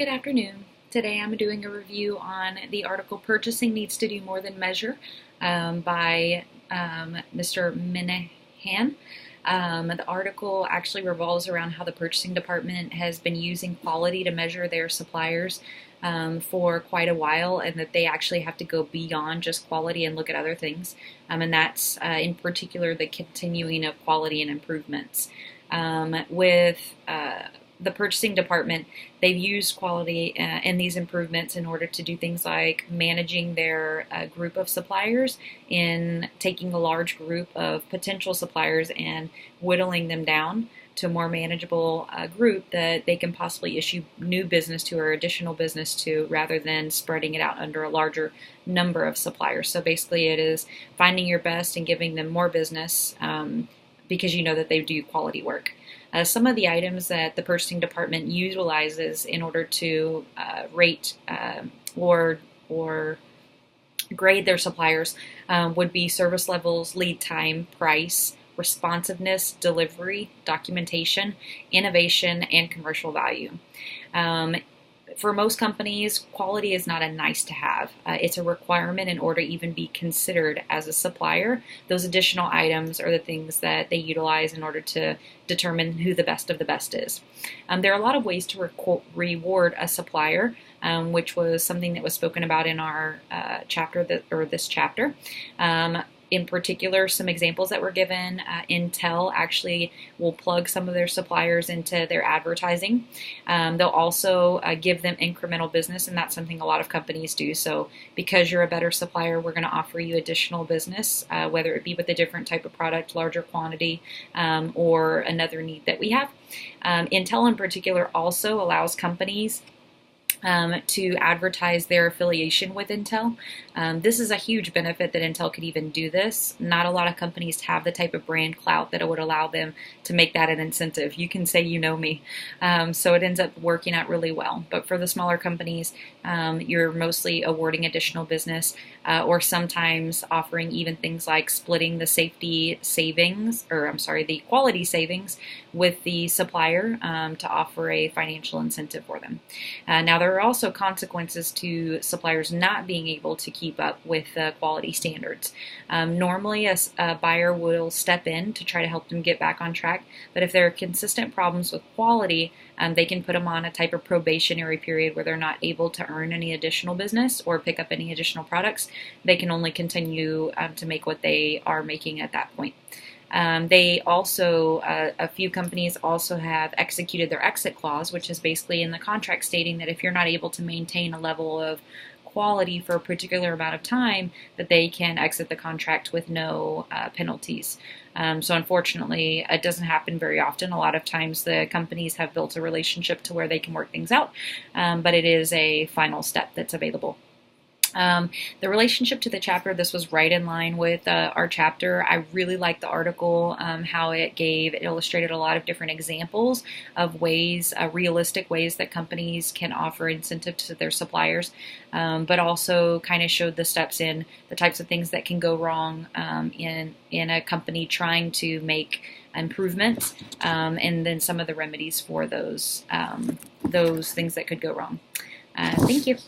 Good afternoon. Today I'm doing a review on the article Purchasing Needs to Do More Than Measure by Mr. Minahan. The article actually revolves around how the purchasing department has been using quality to measure their suppliers for quite a while, and that they actually have to go beyond just quality and look at other things. And that's in particular the continuing of quality and improvements. With the purchasing department, they've used quality in these improvements in order to do things like managing their group of suppliers, in taking a large group of potential suppliers and whittling them down to a more manageable group that they can possibly issue new business to or additional business to, rather than spreading it out under a larger number of suppliers. So basically it is finding your best and giving them more business because you know that they do quality work. Some of the items that the purchasing department utilizes in order to rate or grade their suppliers would be service levels, lead time, price, responsiveness, delivery, documentation, innovation, and commercial value. For most companies, quality is not a nice to have. It's a requirement in order to even be considered as a supplier. Those additional items are the things that they utilize in order to determine who the best of the best is. There are a lot of ways to reward a supplier, which was something that was spoken about in our this chapter. In particular, some examples that were given, Intel actually will plug some of their suppliers into their advertising. They'll also give them incremental business, and that's something a lot of companies do. So because you're a better supplier, we're going to offer you additional business, whether it be with a different type of product, larger quantity, or another need that we have. Intel in particular also allows companies to advertise their affiliation with Intel. This is a huge benefit that Intel could even do this. Not a lot of companies have the type of brand clout that it would allow them to make that an incentive. You can say you know me. So it ends up working out really well. But for the smaller companies, you're mostly awarding additional business or sometimes offering even things like splitting the the quality savings with the supplier to offer a financial incentive for them. Now there are also consequences to suppliers not being able to keep up with quality standards. Normally a buyer will step in to try to help them get back on track, but if there are consistent problems with quality, they can put them on a type of probationary period where they're not able to earn any additional business or pick up any additional products. They can only continue to make what they are making at that point. They also, a few companies also have executed their exit clause, which is basically in the contract stating that if you're not able to maintain a level of quality for a particular amount of time, that they can exit the contract with no penalties. So unfortunately, it doesn't happen very often. A lot of times the companies have built a relationship to where they can work things out, but it is a final step that's available. The relationship to the chapter, this was right in line with our chapter. I really liked the article, how it illustrated a lot of different examples of ways, realistic ways that companies can offer incentive to their suppliers, but also kind of showed the steps in the types of things that can go wrong in a company trying to make improvements, and then some of the remedies for those things that could go wrong. Thank you.